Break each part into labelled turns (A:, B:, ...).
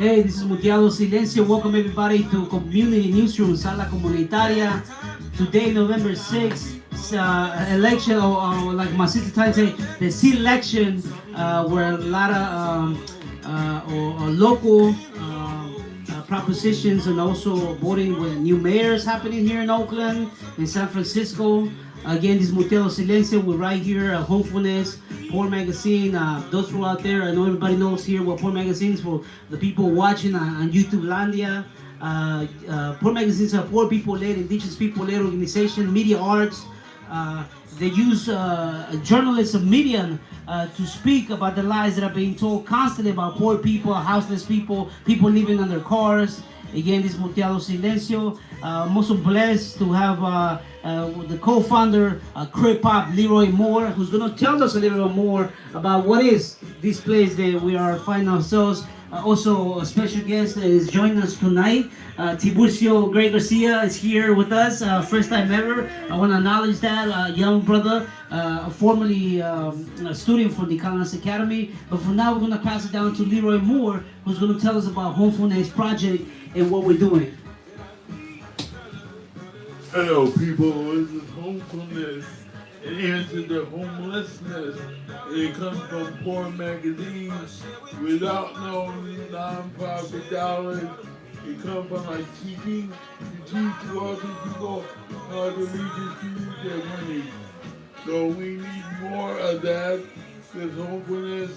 A: Hey, this is Mutiado Silencio. Welcome everybody to Community Newsroom, Sala Comunitaria. Today, November 6th, election, or like my sister Ty say, the C-election, where a lot of or local propositions and also voting with new mayors happening here in Oakland, in San Francisco. Again, this is Mutiado Silencio. We're right here at Homefulness, Poor Magazine. Those who are out there, I know everybody knows here what Poor Magazine is for the people watching on YouTube Landia. Poor Magazine is a poor people-led, indigenous people-led organization, media arts. They use journalism, media to speak about the lies that are being told constantly about poor people, houseless people, people living on their cars. Again, this is Mutiado Silencio. I'm also blessed to have the co-founder, Crip Pop Leroy Moore, who's going to tell us a little bit more about what is this place that we are finding ourselves. Also, a special guest is joining us tonight. Tiburcio Gray Garcia is here with us, first time ever. I want to acknowledge that young brother, formerly a student from the Collins Academy. But for now, we're going to pass it down to Leroy Moore, who's going to tell us about Homefulness Project and what we're doing.
B: Hello, people. This is Homefulness. It answers to homelessness. It comes from Poor Magazines without no non-profit dollars. It comes from like teaching to teach wealthy people how to redistribute their money. So we need more of that. This Homefulness,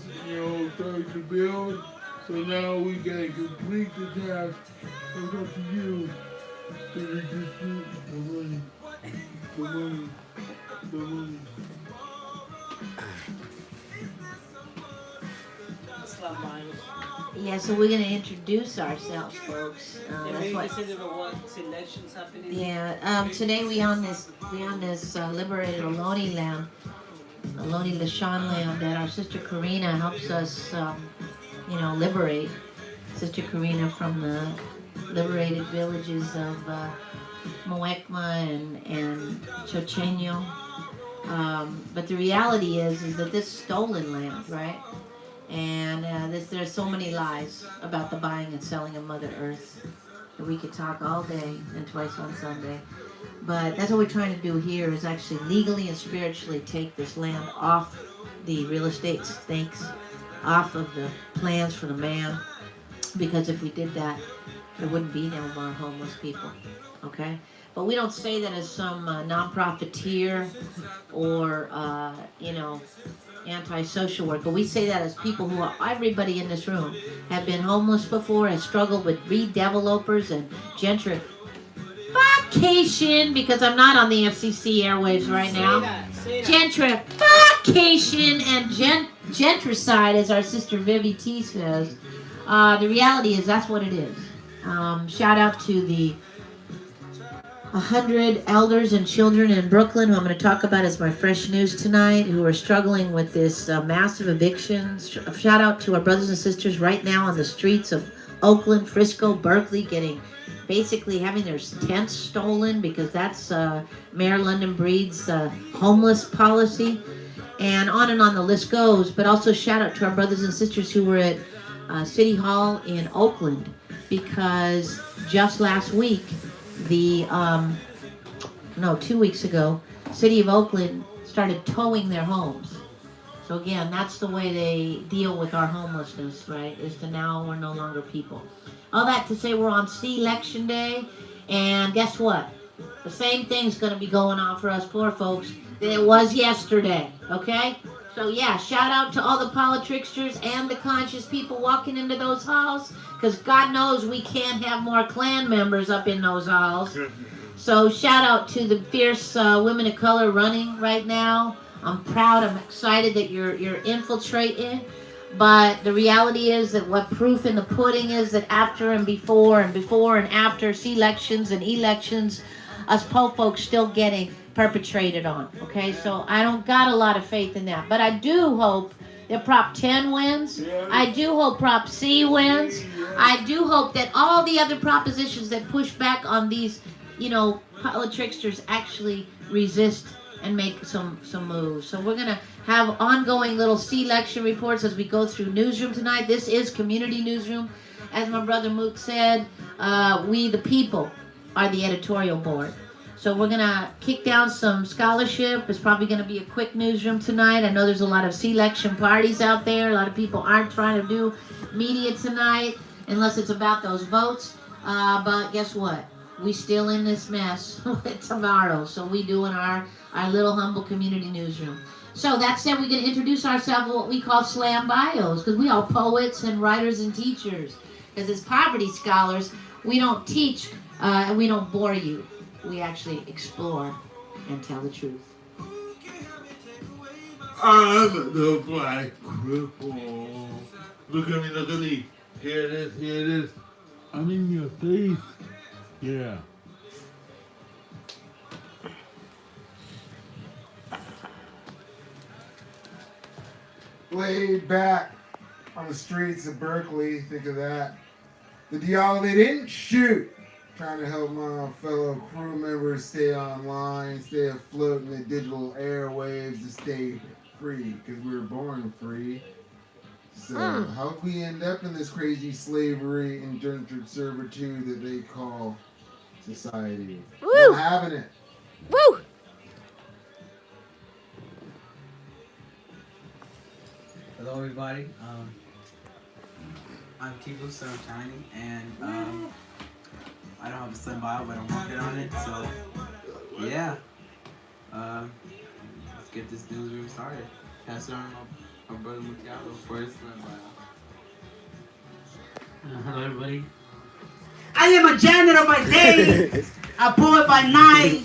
B: starts to build. So now we can complete the task. It's up to you to redistribute the money. The money. The money.
C: Yeah, so we're going to introduce ourselves, folks.
A: That's what elections happening.
C: Yeah, today we on this liberated Ohlone land, Ohlone Lashawn land that our sister Karina helps us, liberate. Sister Karina from the liberated villages of Moekma and Chocheño. But the reality is that this is stolen land, right? And there's so many lies about the buying and selling of Mother Earth that we could talk all day and twice on Sunday. But that's what we're trying to do here is actually legally and spiritually take this land off the real estate stakes, off of the plans for the man. Because if we did that, there wouldn't be no more homeless people, okay? But we don't say that as some non-profiteer or, anti-social work. But we say that as people who are, everybody in this room, have been homeless before, has struggled with redevelopers and gentrification, because I'm not on the FCC airwaves right now. Gentrification and gentricide, as our sister Vivi T says. The reality is that's what it is. Shout out to the 100 elders and children in Brooklyn, who I'm going to talk about as my fresh news tonight, who are struggling with this massive eviction. Shout out to our brothers and sisters right now on the streets of Oakland, Frisco, Berkeley, basically having their tents stolen because that's Mayor London Breed's homeless policy. And on the list goes. But also shout out to our brothers and sisters who were at City Hall in Oakland, because just last week, 2 weeks ago, City of Oakland started towing their homes. So again, that's the way they deal with our homelessness, right? Is to now we're no longer people. All that to say we're on C-Election Day, and guess what? The same thing's going to be going on for us poor folks that it was yesterday, okay? So yeah, shout out to all the politricksters and the conscious people walking into those halls, because God knows we can't have more Klan members up in those halls. So shout out to the fierce women of color running right now. I'm proud, I'm excited that you're infiltrating. But the reality is that what proof in the pudding is that after and before and after C-elections and elections, us po folks still getting perpetrated on, okay? So I don't got a lot of faith in that. But I do hope that Prop 10 wins. I do hope Prop C wins. I do hope that all the other propositions that push back on these, politricksters actually resist and make some moves. So we're going to have ongoing little C-election reports as we go through Newsroom tonight. This is Community Newsroom. as my brother Mook said, we the people are the editorial board. So we're gonna kick down some scholarship. It's probably gonna be a quick newsroom tonight. I know there's a lot of selection parties out there. A lot of people aren't trying to do media tonight unless it's about those votes. But guess what? We still in this mess with tomorrow. So we doing our little humble community newsroom. So that said, we're gonna introduce ourselves what we call slam bios, because we all poets and writers and teachers. Because as poverty scholars, we don't teach and we don't bore you. We actually explore and tell the truth.
B: I'm the black cripple. Look at me, look at me. Hear this, hear this. I'm in your face. Yeah.
D: Laid back on the streets of Berkeley, think of that. The Diallo they didn't shoot. Trying to help my fellow crew members stay online, stay afloat in the digital airwaves to stay free, because we were born free. So how did we end up in this crazy slavery, indentured servitude that they call society?
E: Woo!
D: Not having it.
E: Woo!
F: Hello, everybody. I'm Kibu Sarachani, and I don't have a slim bio, but I'm working on it. So, yeah. Let's get this newsroom started. Pass it on to my brother Mutiago for his slim bio.
A: Hello, everybody. I am a janitor by day, a poet by night,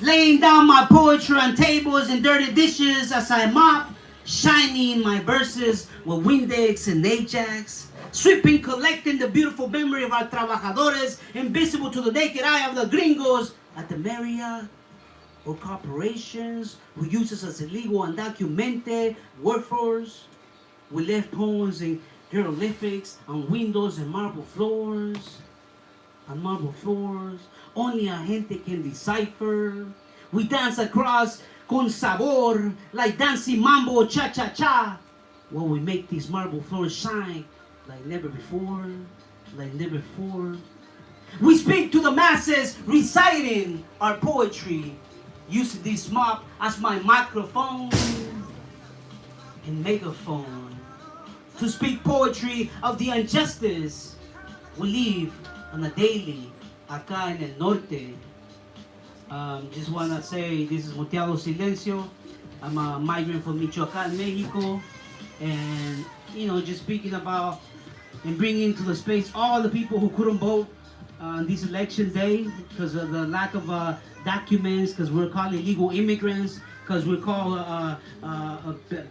A: laying down my poetry on tables and dirty dishes as I mop, shining my verses with Windex and Ajax, sweeping, collecting the beautiful memory of our trabajadores, invisible to the naked eye of the gringos at the Marriott, or corporations who use us as illegal undocumented workforce. We left poems and hieroglyphics on windows and marble floors. On marble floors, only a gente can decipher. We dance across con sabor, like dancing mambo cha-cha-cha, while we make these marble floors shine like never before, like never before. We speak to the masses, reciting our poetry, using this mop as my microphone and megaphone, to speak poetry of the injustice we live on a daily acá en el norte. Just want to say this is Monteado Silencio. I'm a migrant from Michoacán, Mexico, and just speaking about and bringing to the space all the people who couldn't vote on this election day because of the lack of documents, because we're called illegal immigrants, because we're called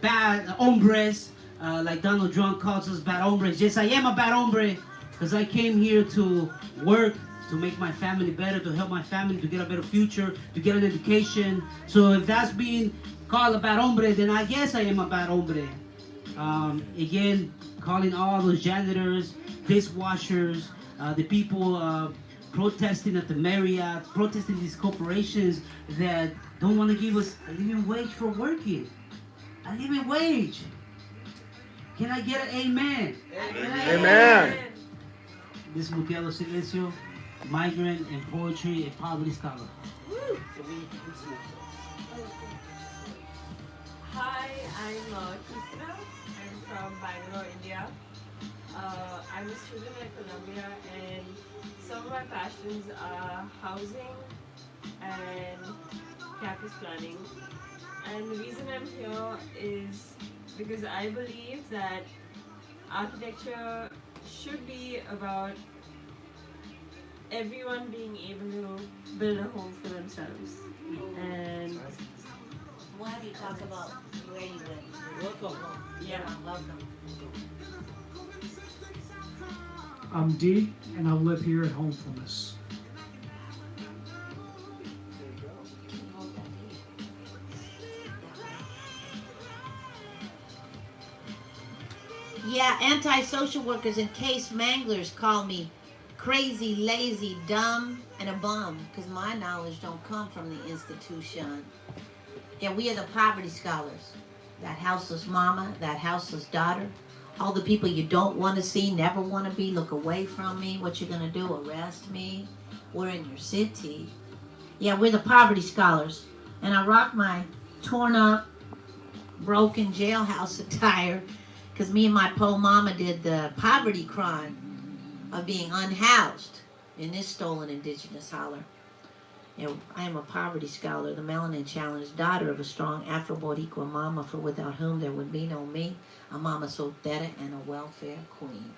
A: bad hombres, like Donald Trump calls us bad hombres. Yes, I am a bad hombre, because I came here to work, to make my family better, to help my family to get a better future, to get an education. So if that's being called a bad hombre, then I guess I am a bad hombre. Again, calling all those janitors, dishwashers, the people protesting at the Marriott, protesting these corporations that don't want to give us a living wage for working. A living wage. Can I get an amen?
E: Amen.
A: This is Mutiado Silencio, migrant and poetry and poverty scholar.
G: Hi, I'm Kisna. I'm from Bangalore, India. I'm a student at Columbia, and some of my passions are housing and campus planning. And the reason I'm here is because I believe that architecture should be about everyone being able to build a home for themselves. And
C: Why don't you talk about where you live?
A: Welcome.
G: yeah.
C: Welcome.
H: I'm D, and I live here at Homefulness.
C: Yeah, anti-social workers and case manglers call me crazy, lazy, dumb, and a bum, because my knowledge don't come from the institution. Yeah, we are the poverty scholars. That houseless mama, that houseless daughter, All the people you don't want to see, never want to be, look away from me. What you gonna do? Arrest me? We're in your city. Yeah, we're the Poverty Scholars. And I rock my torn up, broken jailhouse attire because me and my po mama did the poverty crime of being unhoused in this stolen indigenous holler. You know, I am a poverty scholar, the melanin challenged daughter of a strong Afro-Boricua mama, for without whom there would be no me, a mama soltera and a welfare queen.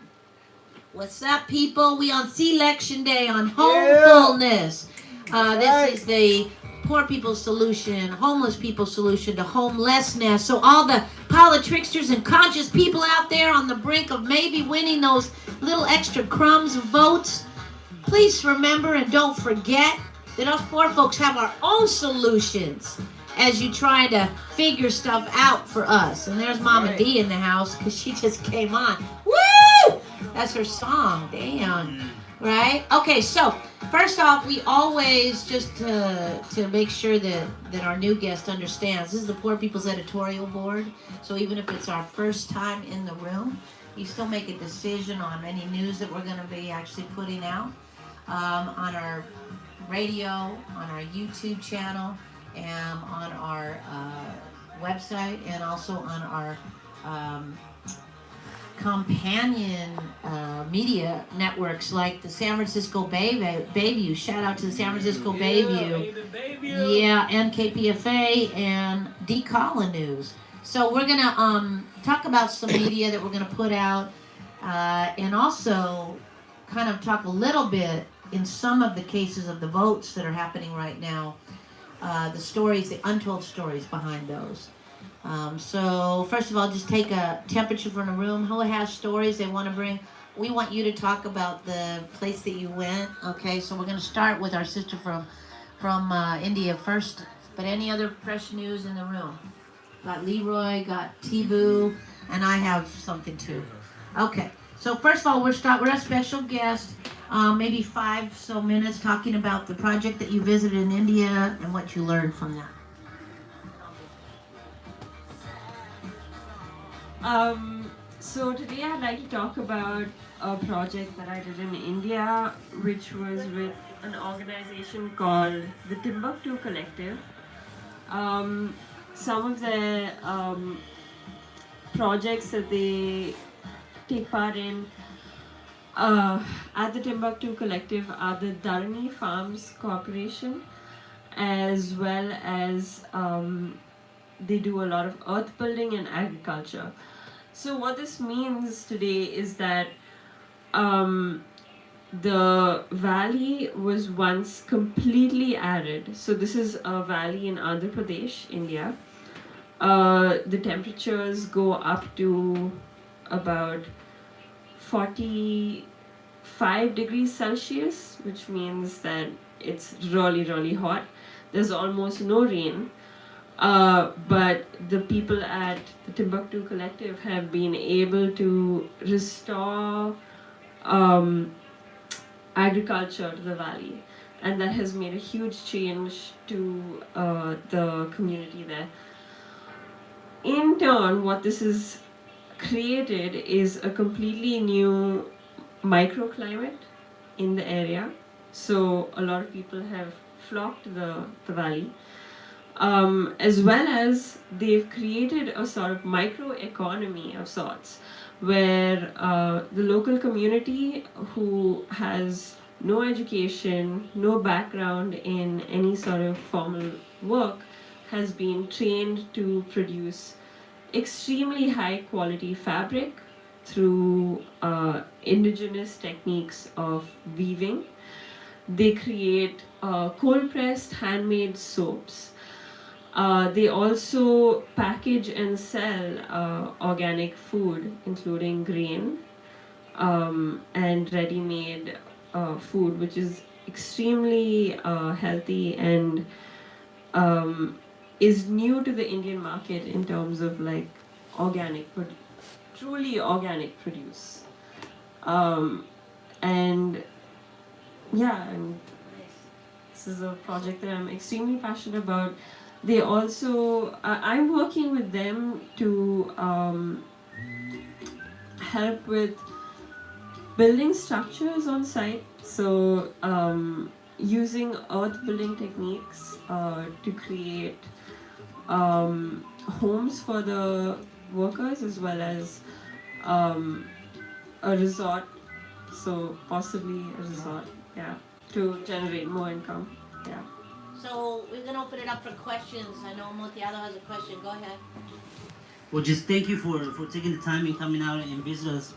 C: What's up, people? We on C-Lection Day on homefulness. This is the poor people's solution, homeless people's solution to homelessness. So all the politricksters and conscious people out there on the brink of maybe winning those little extra crumbs of votes, please remember and don't forget that us poor folks have our own solutions as you try to figure stuff out for us. And there's Mama D in the house because she just came on. Woo! That's her song. Damn. Right? Okay, so first off, we always, just to make sure that our new guest understands, this is the Poor People's Editorial Board. So even if it's our first time in the room, you still make a decision on any news that we're going to be actually putting out on our radio, on our YouTube channel, and on our website, and also on our companion media networks like the San Francisco Bayview. Shout out to the San Francisco Bayview. Yeah, NKPFA and D-Colin News. So we're gonna talk about some media that we're gonna put out, and also kind of talk a little bit in some of the cases of the votes that are happening right now, the stories, the untold stories behind those. So first of all, just take a temperature from the room. Who has stories they want to bring? We want you to talk about the place that you went. Okay, so we're going to start with our sister from India first. But any other fresh news in the room? Got Leroy, got Tibu, and I have something too. Okay, so first of all, we're a special guest. Maybe 5 so minutes talking about the project that you visited in India and what you learned from that.
G: So today I'd like to talk about a project that I did in India, which was with an organization called the Timbuktu Collective. Some of the projects that they take part in at the Timbuktu Collective are the Dharani Farms Corporation, as well as they do a lot of earth building and agriculture. So what this means today is that the valley was once completely arid. So this is a valley in Andhra Pradesh, India. The temperatures go up to about 45 degrees Celsius, which means that it's really, really hot. There's almost no rain. But the people at the Timbuktu Collective have been able to restore agriculture to the valley, and that has made a huge change to the community there. In turn, what this has created is a completely new microclimate in the area. So a lot of people have flocked to the valley. As well as they've created a sort of microeconomy of sorts, where the local community who has no education, no background in any sort of formal work, has been trained to produce extremely high quality fabric through indigenous techniques of weaving. They create cold pressed handmade soaps. They also package and sell organic food, including grain and ready-made food, which is extremely healthy and is new to the Indian market in terms of like truly organic produce. And yeah, and this is a project that I'm extremely passionate about. They also, I'm working with them to help with building structures on site. So using earth building techniques to create homes for the workers, as well as a resort. So possibly a resort, yeah, to generate more income. Yeah.
C: So we're gonna open it up for questions. I know Motiado has a question. Go ahead.
A: Well, just thank you for taking the time and coming out and visit us.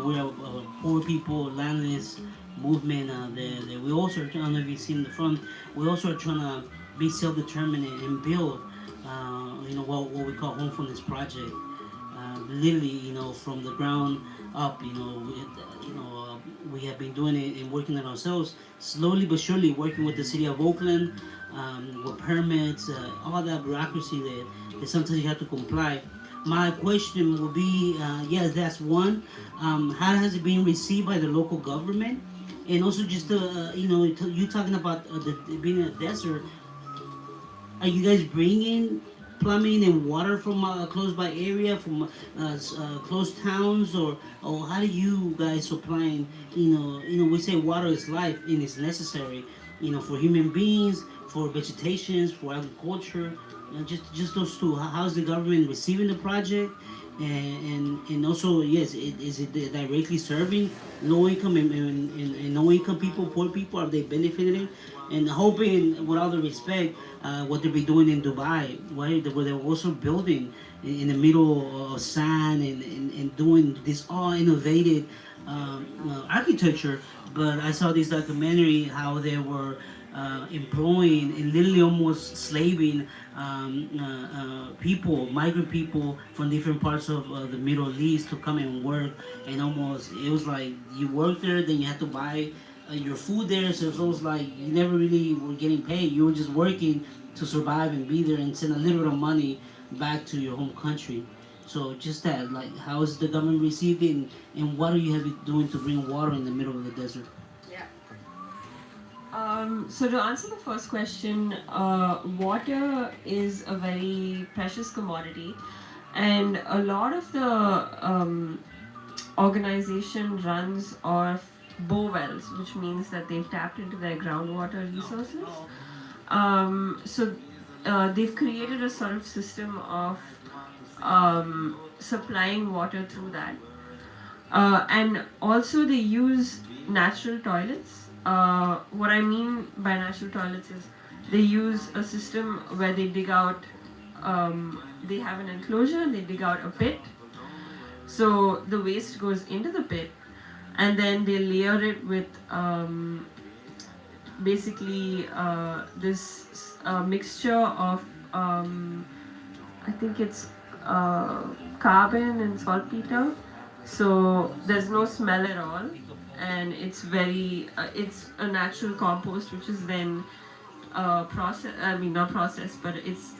A: We're a poor people, landless movement. That we also are, I don't know if you see in the front, we also are trying to be self-determined and build, what we call Homefulness Project. Literally, from the ground up, we have been doing it and working on ourselves slowly but surely, working with the city of Oakland, with permits, all that bureaucracy that sometimes you have to comply. My question will be, yes, that's one. How has it been received by the local government? And also just, you talking about being in a desert, are you guys bringing plumbing and water from a close by area, from close towns, or how do you guys supplying? We say water is life and it's necessary. For human beings, for vegetations, for agriculture. Just those two. How's the government receiving the project? And also, yes, is it directly serving low income and no income people, poor people? Are they benefiting? And hoping, with all the respect, what they'll be doing in Dubai, right? Where they're also building in the middle of sand and doing this all innovative architecture. But I saw this documentary how they were employing and literally almost slaving people, migrant people from different parts of the Middle East to come and work. And almost, it was like you work there, then you had to buy your food there. So it was like you never really were getting paid. You were just working to survive and be there and send a little bit of money back to your home country. So just that, like, how is the government receiving, and what are you have doing to bring water in the middle of the desert?
G: So to answer the first question, water is a very precious commodity, and a lot of the organization runs off bow wells, which means that they've tapped into their groundwater resources. They've created a sort of system of supplying water through that. And also they use natural toilets. What I mean by natural toilets is they use a system where they dig out, they have an enclosure and they dig out a pit. So the waste goes into the pit, and then they layer it with basically this mixture of, I think it's carbon and saltpeter. So there's no smell at all, and it's very it's a natural compost, which is then not processed, but it's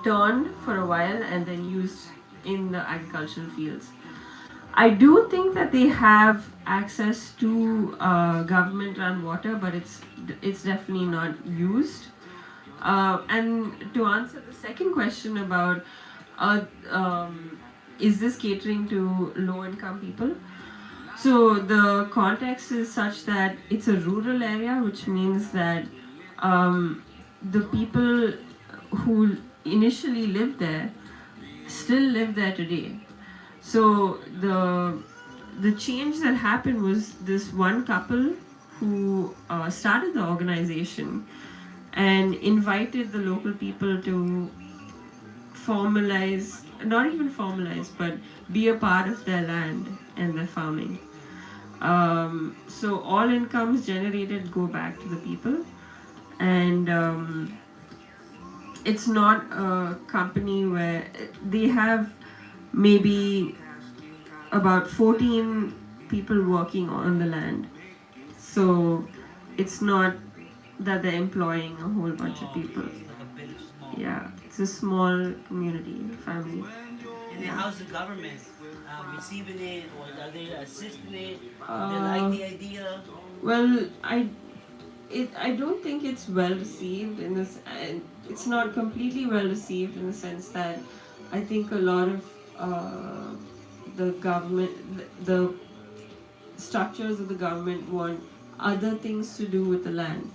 G: turned for a while and then used in the agricultural fields. I do think that they have access to government-run water, but it's definitely not used. And to answer the second question about is this catering to low-income people? So the context is such that it's a rural area, which means that the people who initially lived there still live there today. So the change that happened was this one couple who started the organization and invited the local people to formalize, not even formalize, but be a part of their land and their farming. So all incomes generated go back to the people, and it's not a company where they have maybe about 14 people working on the land. So it's not that they're employing a whole bunch of people. Yeah, it's a small community, family.
A: And then how's the government receiving it, or are they assisting it? They like the idea?
G: Well, I don't think it's well received in this. It's not completely well received in the sense that I think a lot of the government, the structures of the government want other things to do with the land.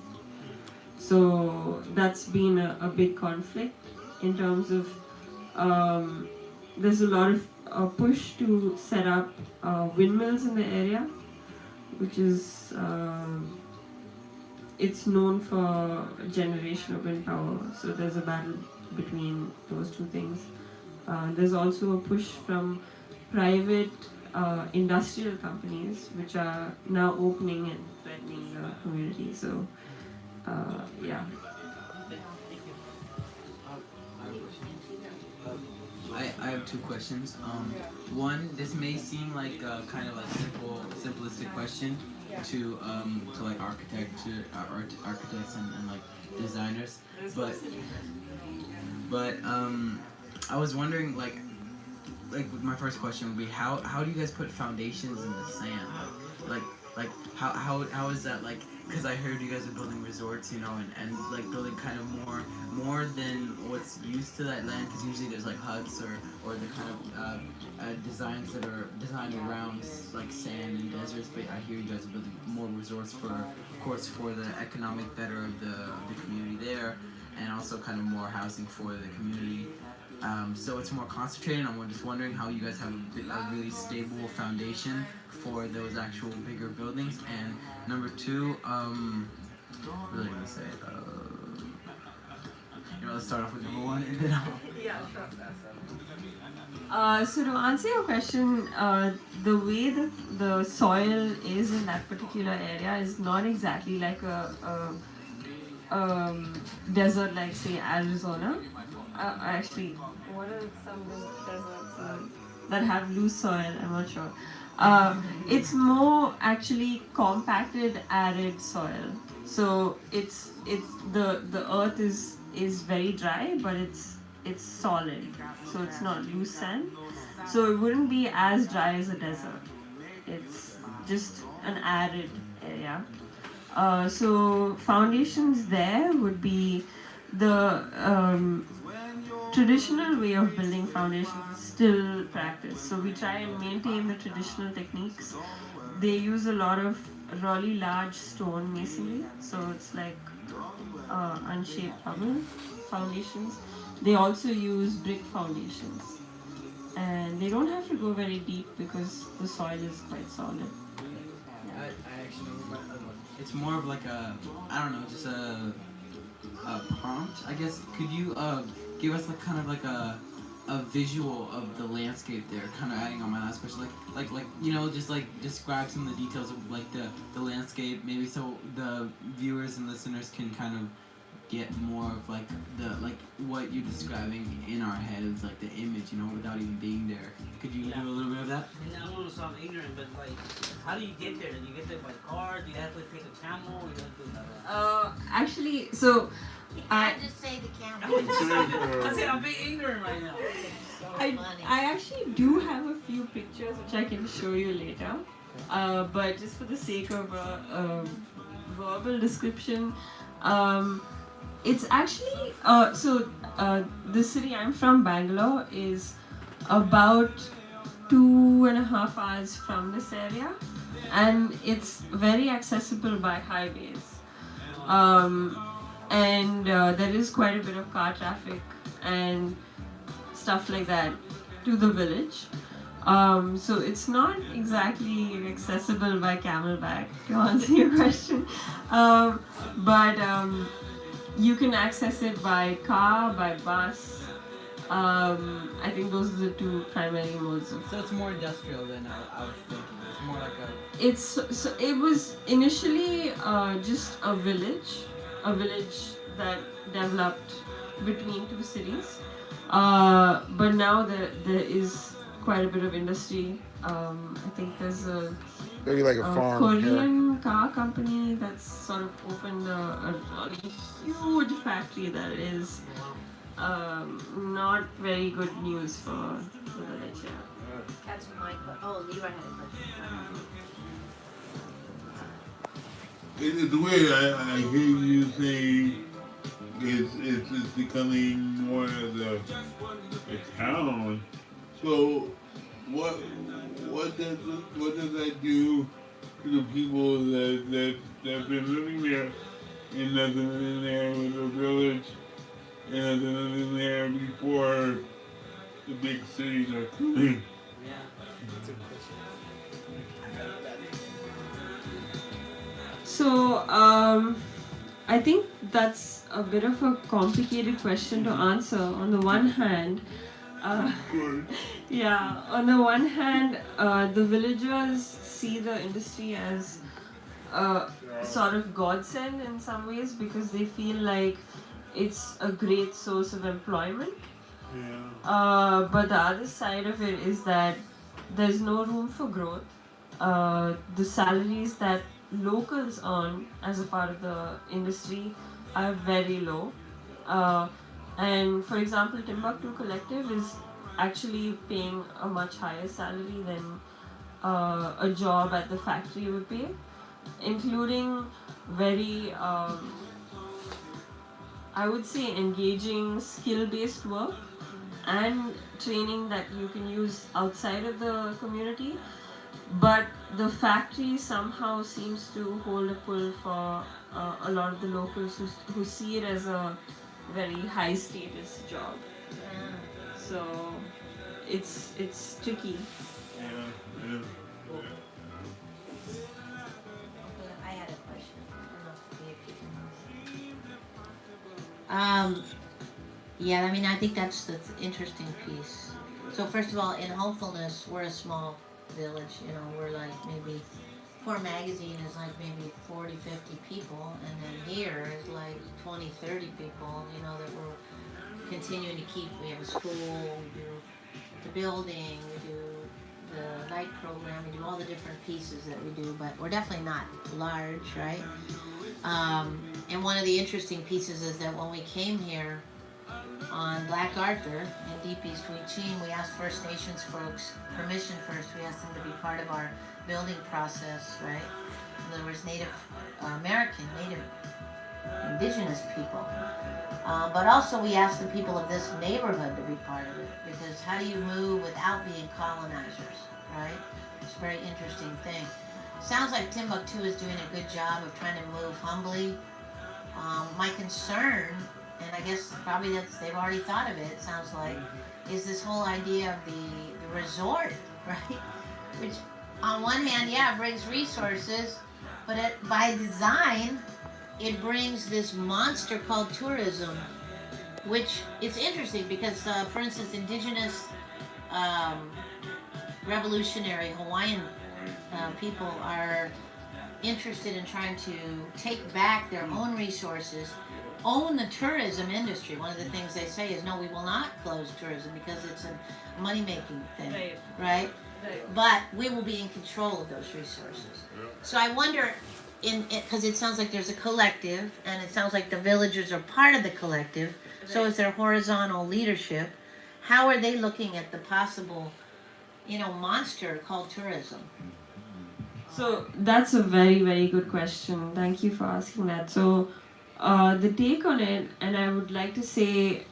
G: So that's been a big conflict in terms of there's a lot of push to set up windmills in the area, which is it's known for generation of wind power. So there's a battle between those two things. There's also a push from private industrial companies which are now opening and threatening the community. So yeah.
F: I have two questions. One, this may seem like a kind of like simplistic question to like architects and like designers, but I was wondering like my first question would be how do you guys put foundations in the sand? Like how is that like? Because I heard you guys are building resorts, you know, and like building kind of more than what's used to that land. Because usually there's like huts or the kind of designs that are designed around like sand and deserts. But I hear you guys are building more resorts for, of course, for the economic better of the community there, and also kind of more housing for the community. So it's more concentrated. I'm just wondering how you guys have a really stable foundation for those actual bigger buildings. And number two, what was I gonna say? Let's start off with number one, and then
G: so to answer your question, the way that the soil is in that particular area is not exactly like a desert like say Arizona. Actually, what are some deserts that have loose soil? I'm not sure. It's more actually compacted, arid soil. So it's the earth is very dry, but it's solid. So it's not loose sand. So it wouldn't be as dry as a desert. It's just an arid area. So foundations there would be the traditional way of building foundations is still practiced. So we try and maintain the traditional techniques. They use a lot of really large stone masonry, so it's like unshaped rubble foundations. They also use brick foundations, and they don't have to go very deep because the soil is quite solid.
F: I actually it's more of like a just a prompt, I guess. Could you give us like kind of like a visual of the landscape there, kind of adding on my last question, like just like describe some of the details of like the landscape, maybe so the viewers and listeners can kind of get more of like what you're describing in our heads, like the image, without even being there. Could you do a little bit of that?
A: And I don't want to sound ignorant, but like, how do you get there? Do you get there by car? Do you have to take a camel? Or you have to
G: Actually, so
C: I just say the camera.
A: I said I'm being ignorant right now.
G: I actually do have a few pictures which I can show you later. But just for the sake of a verbal description, it's actually the city I'm from, Bangalore, is about 2.5 hours from this area, and it's very accessible by highways. And there is quite a bit of car traffic and stuff like that to the village. So it's not exactly accessible by camelback, to answer your question. But you can access it by car, by bus. I think those are the two primary modes of.
F: So it's more industrial than I was thinking. It's more like a.
G: It was initially just a village that developed between two cities. But now there is quite a bit of industry. I think there's
D: Maybe like a farm
G: Korean car company that's sort of opened a huge factory that is not very good news for the village. Yeah.
C: Catch my Leroy had a question.
B: It's weird. I hear you say it's becoming more of a town. So what does that do to the people that have been living there and nothing in there with the village and nothing in there before the big cities are coming?
G: So, I think that's a bit of a complicated question to answer. On the one hand, uh, yeah, on the one hand, the villagers see the industry as a sort of godsend in some ways because they feel like it's a great source of employment. But the other side of it is that there's no room for growth. The salaries that locals earn as a part of the industry are very low. Uh, and for example, Timbuktu Collective is actually paying a much higher salary than a job at the factory would pay, including very, I would say, engaging skill-based work and training that you can use outside of the community. But the factory somehow seems to hold a pull for a lot of the locals who see it as a very high status job. So it's tricky.
C: I had a question. Yeah, I mean, I think that's the interesting piece. So first of all, in Hopefulness, we're a small village. You know, we're like maybe Poor Magazine is like maybe 40, 50 people, and then here is like 20, 30 people. You know, that we're continuing to keep. We have a school, we do the building, we do the night program, we do all the different pieces that we do, but we're definitely not large, right? And one of the interesting pieces is that when we came here on Black Arthur in Deep East Wichita, we asked First Nations folks permission first. We asked them to be part of our building process, right? In other words, Native American, Native Indigenous people. But also we asked the people of this neighborhood to be part of it, because how do you move without being colonizers, right? It's a very interesting thing. Sounds like Timbuktu is doing a good job of trying to move humbly. My concern, and I guess probably they've already thought of it, it sounds like, is this whole idea of the resort, right? Which on one hand, yeah, it brings resources, but by design, it brings this monster called tourism, which it's interesting because, for instance, indigenous revolutionary Hawaiian people are interested in trying to take back their own resources, own the tourism industry. One of the things they say is, no, we will not close tourism because it's a money-making thing, right? But we will be in control of those resources. So I wonder, because it sounds like there's a collective, and it sounds like the villagers are part of the collective, so is there horizontal leadership? How are they looking at the possible, monster called tourism?
G: So that's a very, very good question. Thank you for asking that. So the take on it, and I would like to say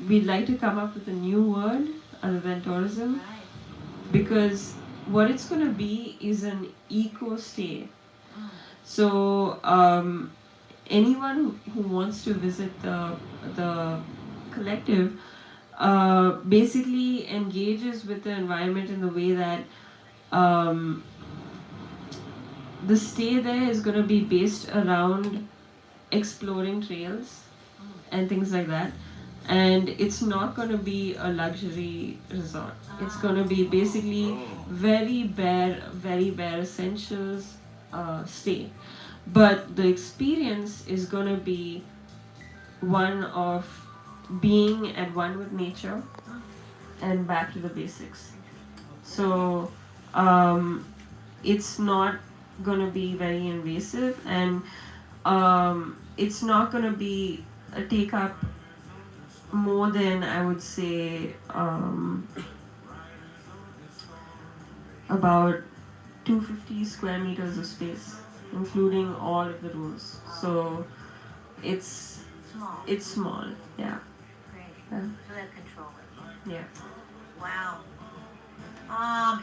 G: we'd like to come up with a new word other than tourism, because what it's going to be is an eco-stay. So anyone who wants to visit the collective basically engages with the environment in the way that the stay there is going to be based around exploring trails and things like that. And it's not going to be a luxury resort. It's going to be basically very bare essentials stay. But the experience is going to be one of being at one with nature and back to the basics. So it's not going to be very invasive, and it's not going to be a take up more than, I would say, about 250 square meters of space, including all of the rooms. So it's small, yeah.
C: Great.
G: Yeah.
C: So they'll control it.
I: Yeah.
C: Wow.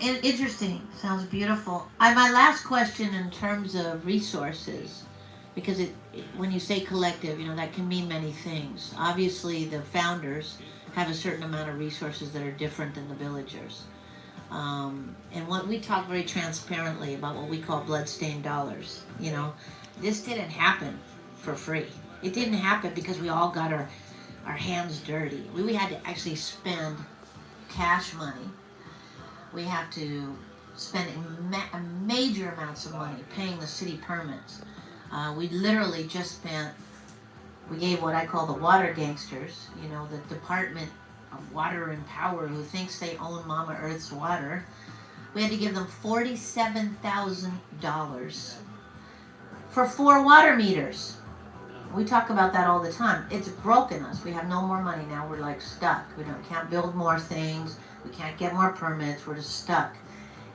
C: Interesting. Sounds beautiful. My last question in terms of resources, because when you say collective, that can mean many things. Obviously, the founders have a certain amount of resources that are different than the villagers. And what we talk very transparently about what we call bloodstained dollars. This didn't happen for free. It didn't happen because we all got our hands dirty. We had to actually spend cash money. We have to spend major amounts of money paying the city permits. We literally just we gave what I call the water gangsters, the Department of Water and Power, who thinks they own Mama Earth's water. We had to give them $47,000 for 4 water meters. We talk about that all the time. It's broken us. We have no more money now. We're like stuck. We can't build more things. We can't get more permits. We're just stuck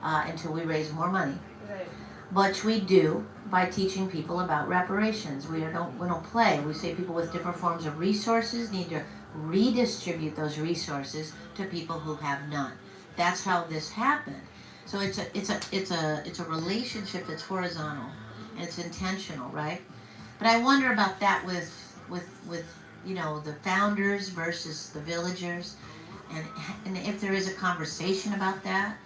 C: until we raise more money.
G: Right.
C: Which we do by teaching people about reparations. We don't play. We say people with different forms of resources need to redistribute those resources to people who have none. That's how this happened. So it's a relationship that's horizontal and it's intentional, right? But I wonder about that with the founders versus the villagers, and if there is a conversation about that,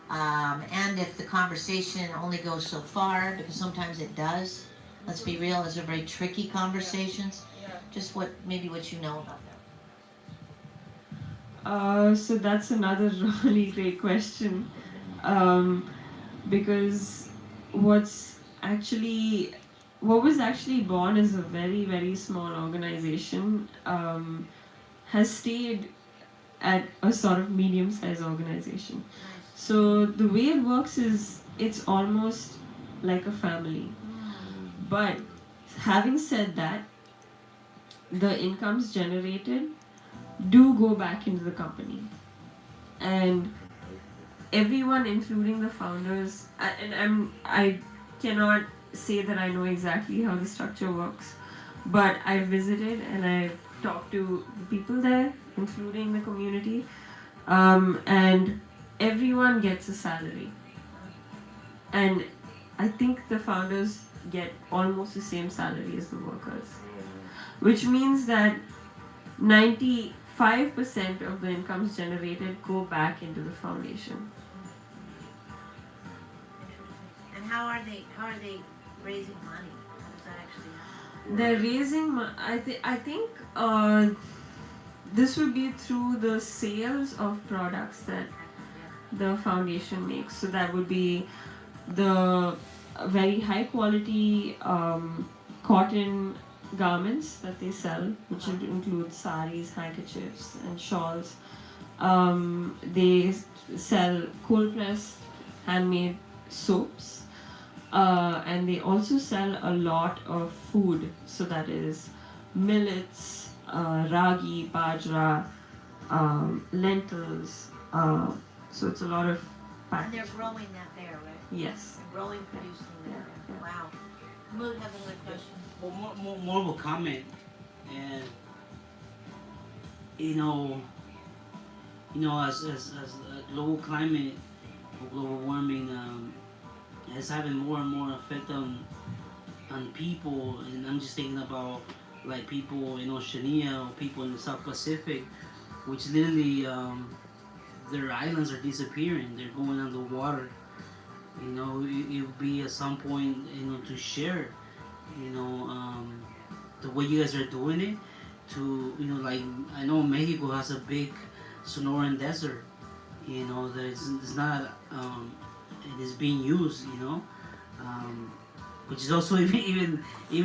C: and if the conversation only goes so far, because sometimes it does. Let's be real; those are very tricky conversations.
G: Yeah.
C: Just what you know about that.
I: So that's another really great question, because what was actually born as a very, very small organization has stayed at a sort of medium-sized organization. So the way it works is it's almost like a family. But having said that, the incomes generated do go back into the company. And everyone, including the founders, I cannot say that I know exactly how the structure works, but I visited and I've talked to the people there, including the community, and everyone gets a salary. And I think the founders get almost the same salary as the workers, which means that 95% of the incomes generated go back into the foundation.
C: And how are they raising money? How does that actually happen?
I: They're raising I think this would be through the sales of products that the foundation makes. So that would be the very high quality cotton garments that they sell, which include saris, handkerchiefs, and shawls. They sell cold pressed handmade soaps, and they also sell a lot of food. So that is millets, ragi, bajra, lentils. So it's a lot of
C: And
I: packaged.
C: they're growing that there, right?
I: Yes.
C: They're growing, producing there. Wow. Mood has another question.
A: Well, more of a comment, and as global climate or global warming is having more and more effect on people, and I'm just thinking about like people in Oceania or people in the South Pacific, which literally their islands are disappearing. They're going underwater. It would be at some point, to share, the way you guys are doing it. To like I know Mexico has a big Sonoran desert. That it's not it is being used. Which is also even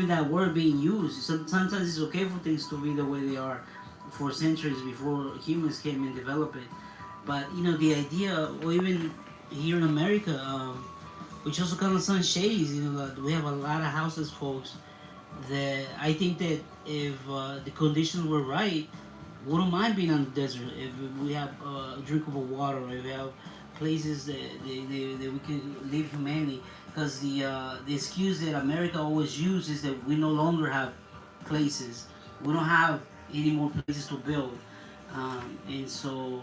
A: that word being used. Sometimes it's okay for things to be the way they are for centuries before humans came and developed it. But the idea, or even here in America, which also kind of sounds shady, that we have a lot of houseless folks. That I think that if the conditions were right, we don't mind being on the desert. If we have drinkable water, if we have places that we can live humanely. Because the excuse that America always uses is that we no longer have places. We don't have any more places to build. and so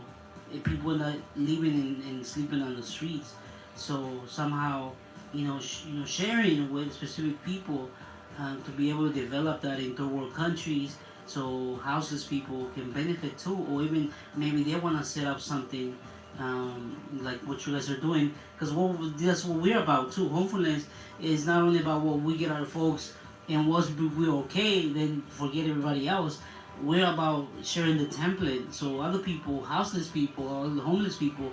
A: people are not living and sleeping on the streets. So somehow, sharing with specific people to be able to develop that in third world countries, so houseless people can benefit too, or even maybe they want to set up something like what you guys are doing, because that's what we're about too. Homefulness is not only about what we get our folks and once we're okay, then forget everybody else. We're about sharing the template, so other people, houseless people, or homeless people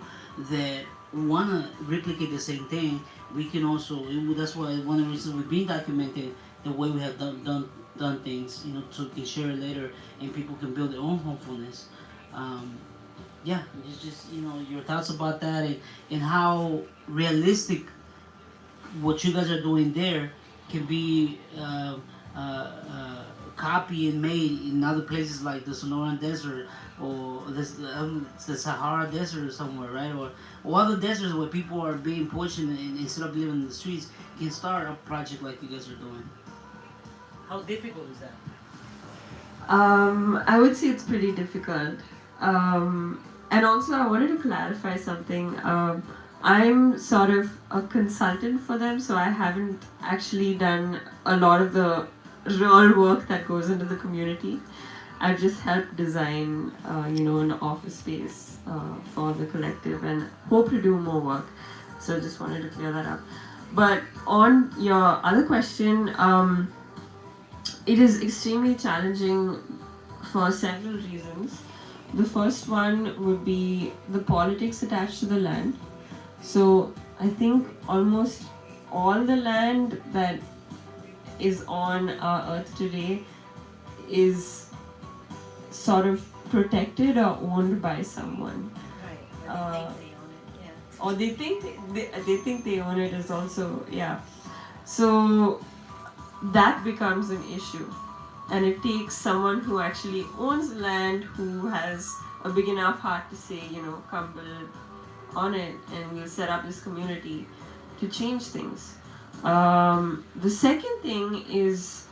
A: that want to replicate the same thing, we can also. That's why one of the reasons we've been documented the way we have done things, so we can share it later, and people can build their own homefulness. Yeah, it's just your thoughts about that, and how realistic what you guys are doing there can be copied and made in other places like the Sonoran Desert or the Sahara Desert or somewhere, right? Or other deserts where people are being pushed and instead of living in the streets can start a project like you guys are doing. How difficult is that?
I: I would say it's pretty difficult. And also, I wanted to clarify something. I'm sort of a consultant for them, so I haven't actually done a lot of the real work that goes into the community. I've just helped design, an office space for the collective and hope to do more work. So just wanted to clear that up. But on your other question, it is extremely challenging for several reasons. The first one would be the politics attached to the land. So I think almost all the land that is on our earth today is sort of protected or owned by someone.
C: Right. Or they think they own it, yeah.
I: Or they think they own it is also, yeah. So that becomes an issue. And it takes someone who actually owns the land, who has a big enough heart to say, come build on it and we'll set up this community to change things. The second thing is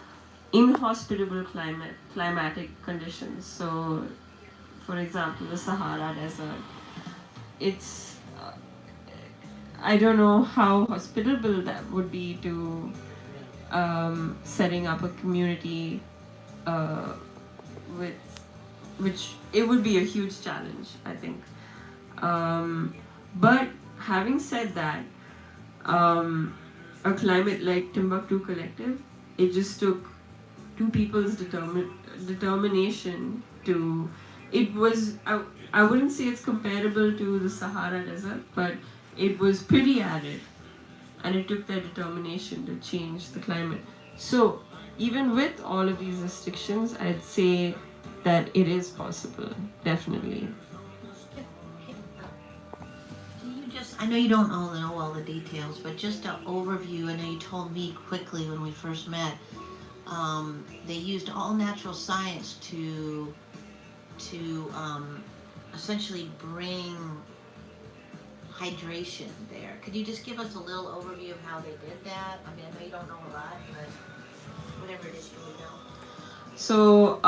I: inhospitable climatic conditions. So, for example, the Sahara Desert. It's, I don't know how hospitable that would be to setting up a community with which it would be a huge challenge, I think. But having said that, a climate like Timbuktu Collective, it just took two people's determination to. It was I wouldn't say it's comparable to the Sahara Desert, but it was pretty arid, and it took their determination to change the climate. So even with all of these restrictions, I'd say that it is possible, definitely.
C: I know you don't all know all the details, but just an overview. I know you told me quickly when we first met. They used all natural science to essentially bring hydration there. Could you just give us a little overview of how they did that? I mean, I know you don't know a lot, but whatever it is you would know.
I: So,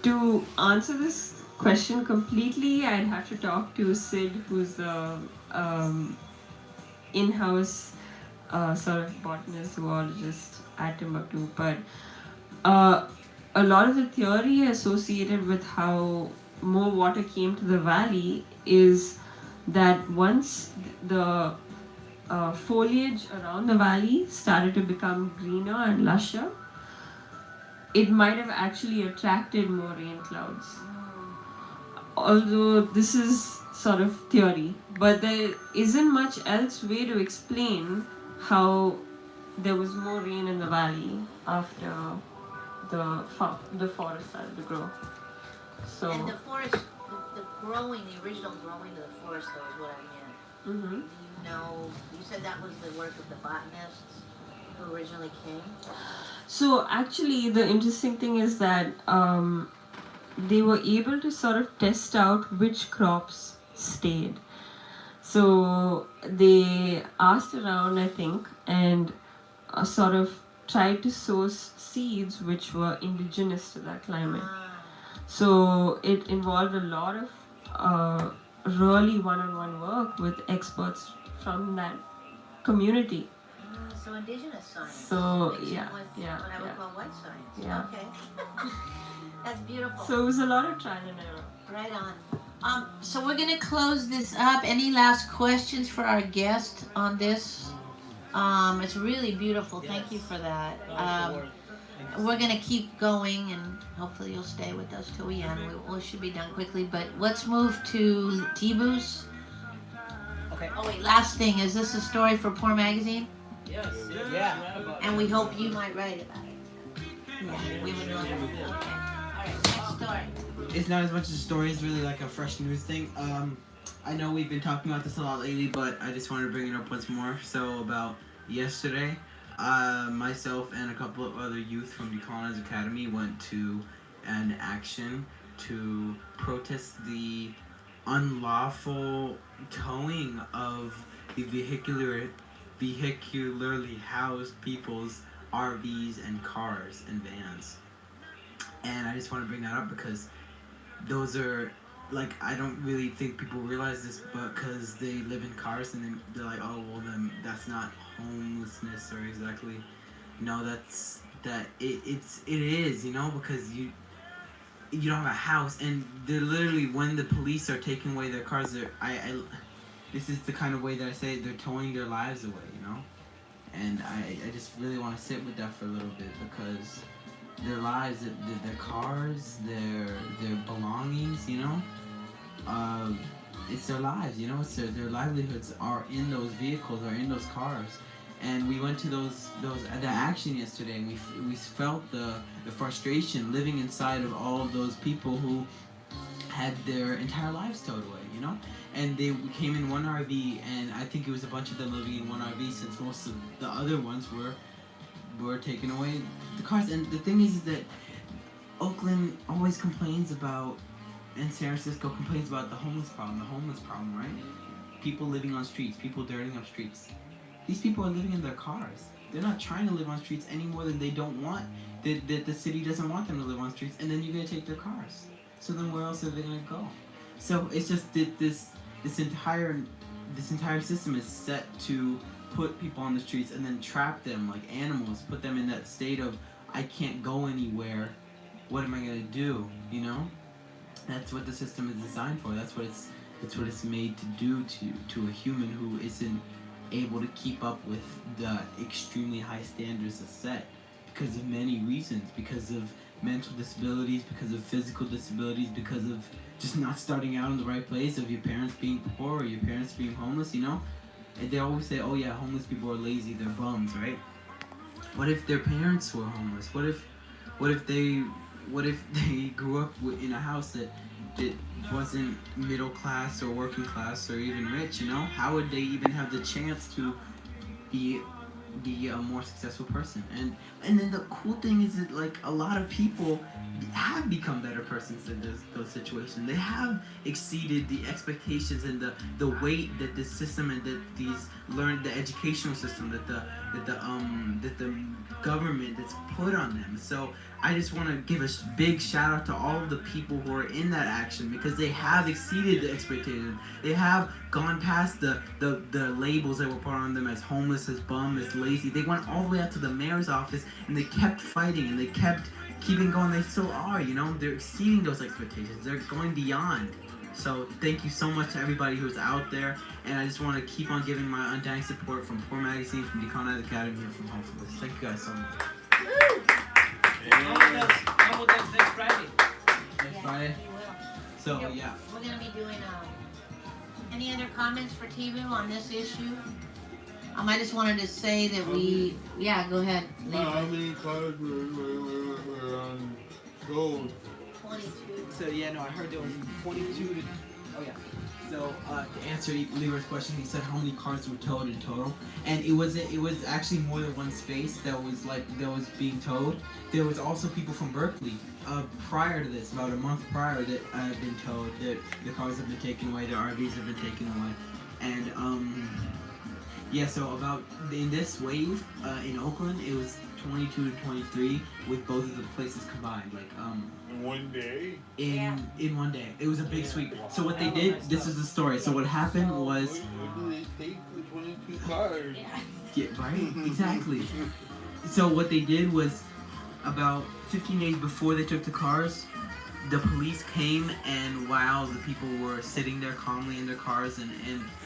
I: to answer this question completely, I'd have to talk to Sid, who's the in-house sort of botanist, zoologist at Timbuktu. But a lot of the theory associated with how more water came to the valley is that once the foliage around the valley started to become greener and lusher, it might have actually attracted more rain clouds. Although this is sort of theory, but there isn't much else way to explain how there was more rain in the valley after the forest started to grow. So.
C: And the forest, the original growing of the forest, though, is what I meant.
I: Mm-hmm.
C: Do you know? You said that was the work of the botanists who originally came.
I: So actually, the interesting thing is that they were able to sort of test out which crops stayed. So they asked around, I think, and sort of tried to source seeds which were indigenous to that climate. So it involved a lot of really one-on-one work with experts from that community.
C: So indigenous science.
I: So
C: mixing
I: yeah,
C: with
I: yeah,
C: what I would
I: yeah.
C: call white science.
I: Yeah.
C: Okay. That's beautiful.
I: So it was a lot of trial and error.
C: Right on. So we're gonna close this up. Any last questions for our guest on this? It's really beautiful. Thank you for that. We're gonna keep going, and hopefully you'll stay with us till we end. We should be done quickly, but let's move to Tibu's.
J: Okay.
C: Oh wait, last thing. Is this a story for Poor Magazine?
J: Yes. Yeah.
C: And we hope you might write about it. Yeah, we would love it. Okay. All right. Next story.
F: It's not as much as a story, it's really like a fresh news thing. I know we've been talking about this a lot lately, but I just wanted to bring it up once more. So about yesterday, myself and a couple of other youth from Decolonize Academy went to an action to protest the unlawful towing of the vehicularly housed people's RVs and cars and vans. And I just want to bring that up because those are, like, I don't really think people realize this, but because they live in cars and they're like, oh, well, then that's not homelessness or exactly. No, it is, you know, because you don't have a house, and they're literally, when the police are taking away their cars, this is the kind of way that I say it, they're towing their lives away, you know? And I just really want to sit with that for a little bit, because their lives, their cars, their belongings, you know? It's their lives, you know? It's their livelihoods are in those vehicles, are in those cars. And we went to that action yesterday, and we felt the frustration living inside of all of those people who had their entire lives towed away, you know? And they came in one RV, and I think it was a bunch of them living in one RV, since most of the other ones were taking away the cars. And the thing is that Oakland always complains about, and San Francisco complains about the homeless problem, right? People living on streets, people dirtying up streets. These people are living in their cars. They're not trying to live on streets any more than they don't want, that the city doesn't want them to live on streets, and then you're gonna take their cars. So then where else are they gonna go? So it's just that this entire system is set to put people on the streets and then trap them like animals, put them in that state of, I can't go anywhere, what am I gonna do, you know? That's what the system is designed for. That's what it's made to do to a human who isn't able to keep up with the extremely high standards that's set, because of many reasons, because of mental disabilities, because of physical disabilities, because of just not starting out in the right place, of your parents being poor or your parents being homeless, you know? And they always say, oh yeah, homeless people are lazy, they're bums, right? What if their parents were homeless? What if they grew up in a house that wasn't middle class or working class or even rich, you know? How would they even have the chance to be a more successful person? And then the cool thing is that, like, a lot of people have become better persons in those situations. They have exceeded the expectations and the weight that the system and that the educational system that the government that's put on them. So I just want to give a big shout out to all of the people who are in that action, because they have exceeded the expectations. They have gone past the labels that were put on them as homeless, as bum, as lazy. They went all the way out to the mayor's office, and they kept fighting, and they kept keeping going. They still are, you know? They're exceeding those expectations. They're going beyond. So thank you so much to everybody who's out there, and I just want to keep on giving my undying support from Poor Magazine, from Decolonize Academy, and from Hopefulness. Thank you guys so much.
J: How about next Friday?
F: Next Friday? So, yeah.
C: We're going to be doing, any other comments for Tibu on this issue? I just wanted to say that yeah, go ahead.
B: How many cars were sold?
C: 22.
J: So yeah, no, I heard there was 22 to, oh yeah.
F: So, to answer Leroy's question, he said how many cars were towed in total, and it was actually more than one space that was being towed. There was also people from Berkeley, prior to this, about a month prior, that had been towed. That the cars have been taken away, their RVs have been taken away, and yeah. So in this wave in Oakland, it was 22 to 23 with both of the places combined. Like
B: In one day?
F: in one day. It was a big sweep. So what they did, this is the story. So what happened was
B: What do they take the 22 cars?
F: yeah, right? Exactly. So what they did was about 15 days before they took the cars, the police came, and while the people were sitting there calmly in their cars and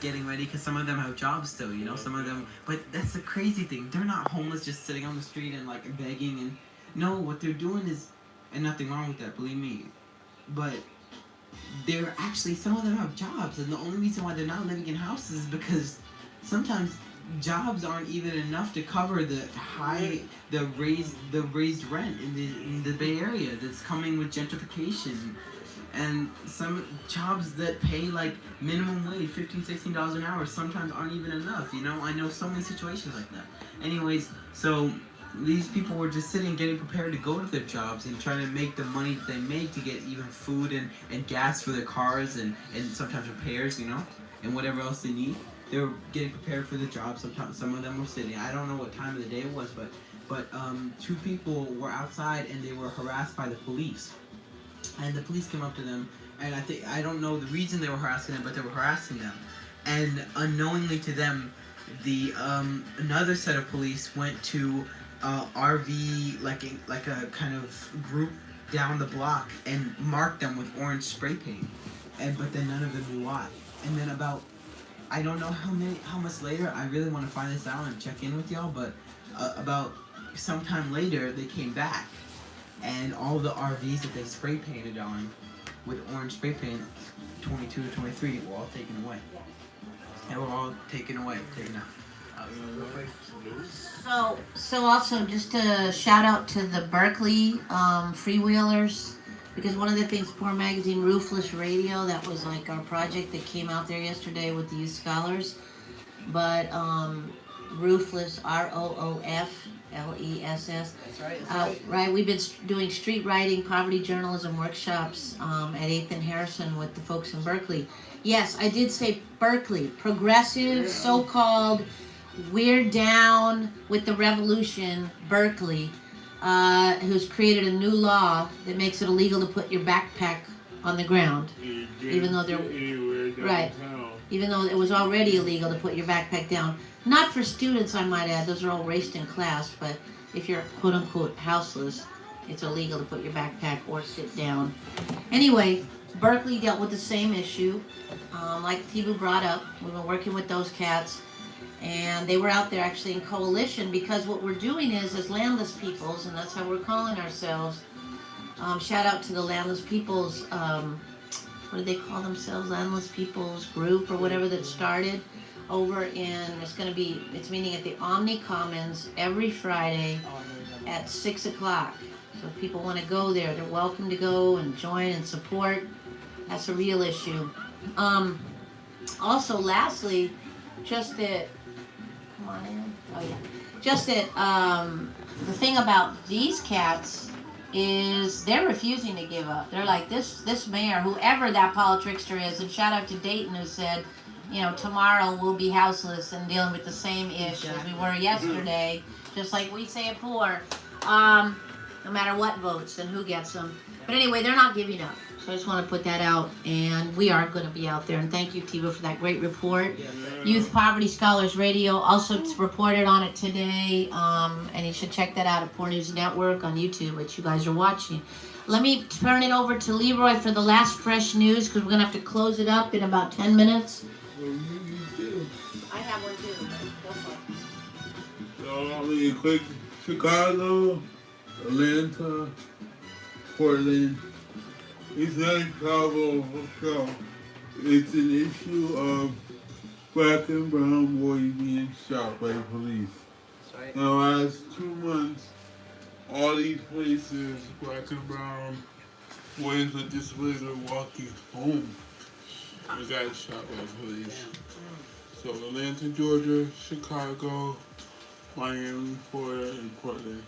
F: getting ready, because some of them have jobs still, you know, some of them, but that's the crazy thing, they're not homeless just sitting on the street and like begging, and no, what they're doing is, and nothing wrong with that, believe me, but they're actually, some of them have jobs, and the only reason why they're not living in houses is because sometimes jobs aren't even enough to cover the raised rent in the Bay Area that's coming with gentrification, and some jobs that pay like minimum wage, $15-16 an hour, sometimes aren't even enough. You know, I know so many situations like that. Anyways, so these people were just sitting, getting prepared to go to their jobs and trying to make the money that they make to get even food and gas for their cars and sometimes repairs, you know, and whatever else they need. They were getting prepared for the job. Sometimes some of them were sitting. I don't know what time of the day it was, but two people were outside and they were harassed by the police. And the police came up to them, and I don't know the reason they were harassing them, but they were harassing them. And unknowingly to them, the another set of police went to RV like a kind of group down the block and marked them with orange spray paint. But then none of them knew why. And then about, I don't know how much later, I really want to find this out and check in with y'all, but about sometime later, they came back, and all the RVs that they spray painted on with orange spray paint, 22 to 23, were all taken away. They were all taken away, taken out.
C: So also just a shout out to the Berkeley freewheelers, because one of the things, Poor Magazine Roofless Radio, that was like our project that came out there yesterday with the youth scholars. But Roofless, ROOFLESS.
J: That's right.
C: Right, we've been doing street writing, poverty journalism workshops at 8th and Harrison with the folks in Berkeley. Yes, I did say Berkeley, progressive, so-called, we're down with the revolution, Berkeley. Who's created a new law that makes it illegal to put your backpack on the ground, even though they're right. Even though it was already illegal to put your backpack down, not for students, I might add. Those are all raced in class, but if you're quote unquote houseless, it's illegal to put your backpack or sit down. Anyway, Berkeley dealt with the same issue, like Tibu brought up. We've been working with those cats. And they were out there actually in coalition, because what we're doing is, as landless peoples, and that's how we're calling ourselves, shout out to the landless peoples, what do they call themselves, landless peoples group or whatever, that started over in, it's meeting at the Omni Commons every Friday at 6 o'clock. So if people want to go there, they're welcome to go and join and support. That's a real issue. Also, lastly, just that, the thing about these cats is they're refusing to give up. They're like, this mayor, whoever that trickster is, and shout out to Dayton, who said, you know, tomorrow we'll be houseless and dealing with the same issue as we were yesterday, just like we say at Poor, no matter what votes and who gets them. But anyway, they're not giving up. So I just want to put that out, and we are going to be out there. And thank you, Tiva, for that great report. Youth Poverty Scholars Radio also reported on it today, and you should check that out at Poor News Network on YouTube, which you guys are watching. Let me turn it over to Leroy for the last fresh news, because we're going to have to close it up in about 10 minutes. I have one too. Go for it.
B: So I'm really quick. Chicago, Atlanta, Portland. It's not a Chicago show. It's an issue of black and brown boys being shot by police.
J: Right.
B: In the last 2 months, all these places, black and brown boys with disabilities are walking home and got shot by police. So Atlanta, Georgia, Chicago, Miami, Florida, and Portland.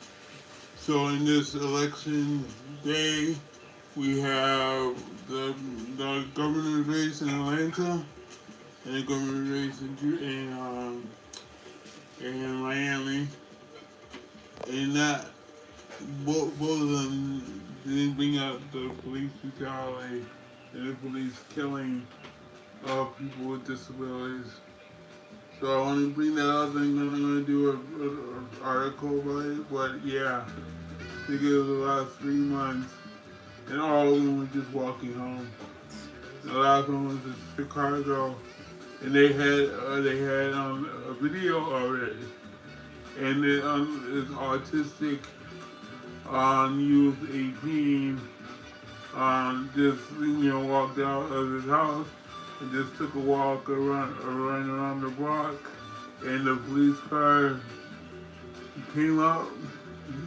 B: So in this election day, we have the governor's race in Atlanta and the governor's race in Miami. and that both of them didn't bring up the police brutality and the police killing of people with disabilities. So I want to bring that up, and I'm going to do an article about it. But yeah, because the last 3 months, and all of them were just walking home. The last one was in Chicago, and they had a video of it, and it's autistic youth 18 just walked out of his house and just took a walk around the block, and the police car came out.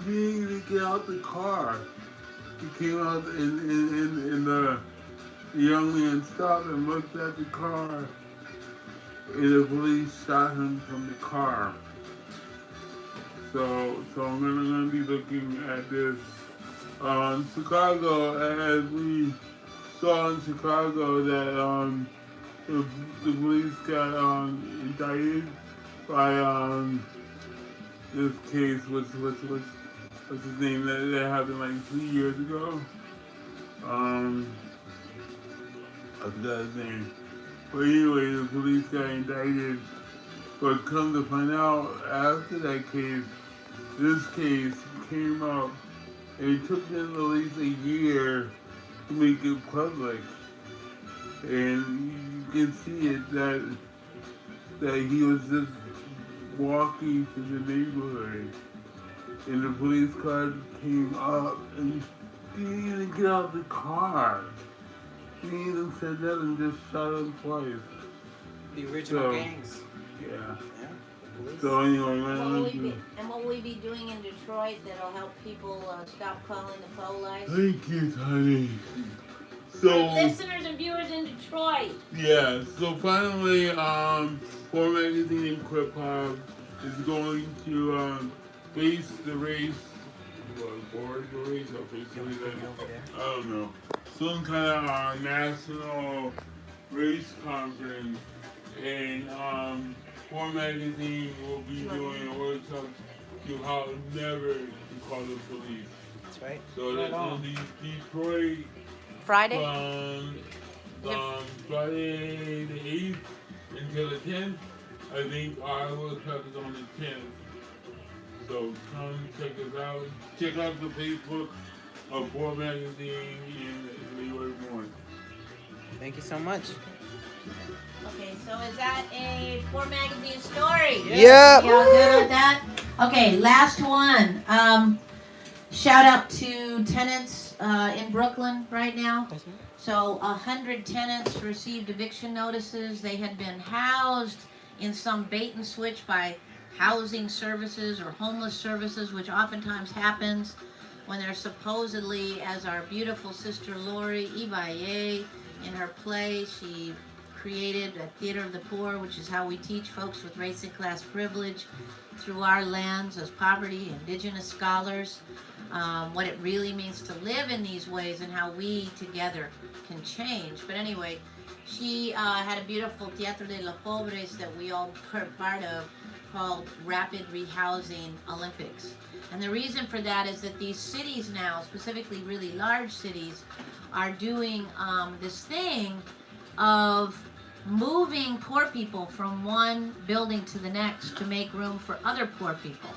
B: He didn't even get out the car. He came out and the young man stopped and looked at the car, and the police shot him from the car. So I'm gonna be looking at this. Chicago, as we saw in Chicago, that the police got indicted by this case, what's his name, that happened like 3 years ago. I forgot his name. But anyway, the police got indicted. But come to find out, after that case, this case came up, and it took them at least a year to make it public. And you can see it that he was just walking through the neighborhood, and the police car came up, and he didn't even get out of the car. He even said that and just shot him twice.
J: The original gangs.
B: Yeah.
J: Police.
B: So anyway,
C: And what will we be doing in Detroit that'll help people stop calling the police?
B: Thank you, honey.
C: For
B: So
C: listeners and viewers in Detroit.
B: yeah, so finally, Poor Magazine and Quip Hop is going to face the race. Board the race, or face the race, I don't know. Some kind of national race conference, and Poor Magazine will be doing a workshop to how never to call the police.
J: That's right.
B: So that's on the Detroit
C: Friday?
B: from Friday the 8th until the 10th. I think our workshop is on the 10th. So come check us out. Check out the Facebook of Poor Magazine and Leeward Morning.
J: Thank you so much.
C: Okay, so is that a Poor Magazine story?
E: Yeah.
C: Y'all good with that? Okay, last one. Shout out to tenants in Brooklyn right now. So 100 tenants received eviction notices. They had been housed in some bait and switch by housing services or homeless services, which oftentimes happens when they're supposedly, as our beautiful sister Lori Ibaye in her play, she created a theater of the poor, which is how we teach folks with race and class privilege through our lens as poverty, indigenous scholars, what it really means to live in these ways and how we together can change. But anyway, she had a beautiful Teatro de los Pobres that we all were part of, called Rapid Rehousing Olympics. And the reason for that is that these cities now, specifically really large cities, are doing this thing of moving poor people from one building to the next to make room for other poor people.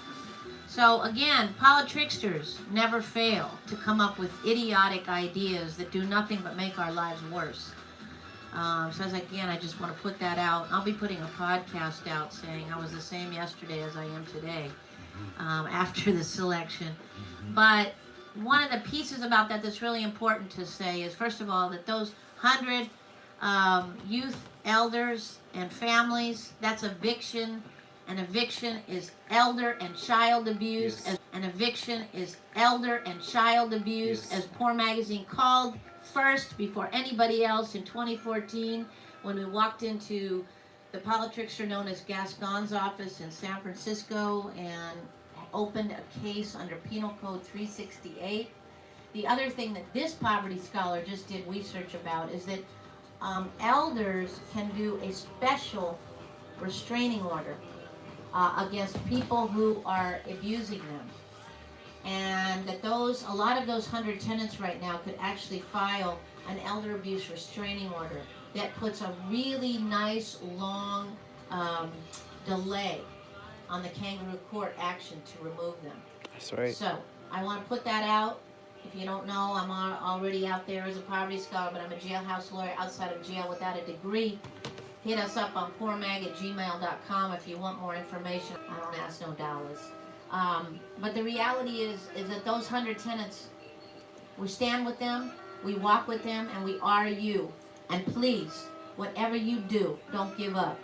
C: So again, politricksters never fail to come up with idiotic ideas that do nothing but make our lives worse. So as again, I just want to put that out. I'll be putting a podcast out saying I was the same yesterday as I am today after this election. But one of the pieces about that that's really important to say is, first of all, that those 100 youth elders and families, that's eviction. An eviction is elder and child abuse.
J: Yes.
C: An eviction is elder and child abuse,
J: Yes.
C: as Poor Magazine called first before anybody else in 2014 when we walked into the politrickster known as Gascon's office in San Francisco and opened a case under Penal Code 368. The other thing that this poverty scholar just did research about is that elders can do a special restraining order against people who are abusing them. and that a lot of those 100 tenants right now could actually file an elder abuse restraining order that puts a really nice long delay on the kangaroo court action to remove them.
E: That's right.
C: So I want to put that out. If you don't know, I'm already out there as a poverty scholar, but I'm a jailhouse lawyer outside of jail without a degree. Hit us up on poormag@gmail.com if you want more information. I don't ask no dollars. But the reality is that those 100 tenants, we stand with them, we walk with them, and we are you. And please, whatever you do, don't give up.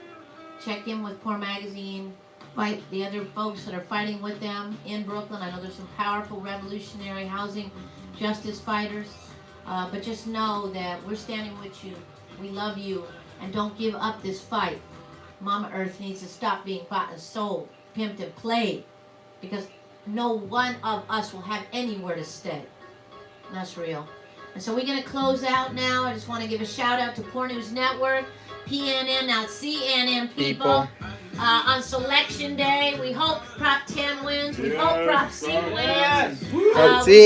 C: Check in with Poor Magazine. Fight the other folks that are fighting with them in Brooklyn. I know there's some powerful revolutionary housing justice fighters. But just know that we're standing with you. We love you. And don't give up this fight. Mama Earth needs to stop being bought and sold, pimped and played. Because no one of us will have anywhere to stay. And that's real. And so we're going to close out now. I just want to give a shout out to Poor News Network, PNN, now CNN people. On Selection Day, we hope Prop 10 wins. We hope Prop C wins. We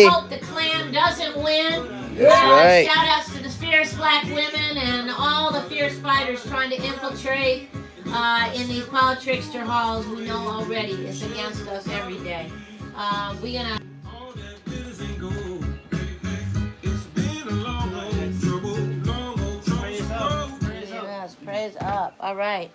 C: hope the Klan doesn't win.
E: That's right.
C: Shout outs to the fierce black women and all the fierce fighters trying to infiltrate in these politrickster halls. We know already it's against us every day. We're going to... Praise up. All right.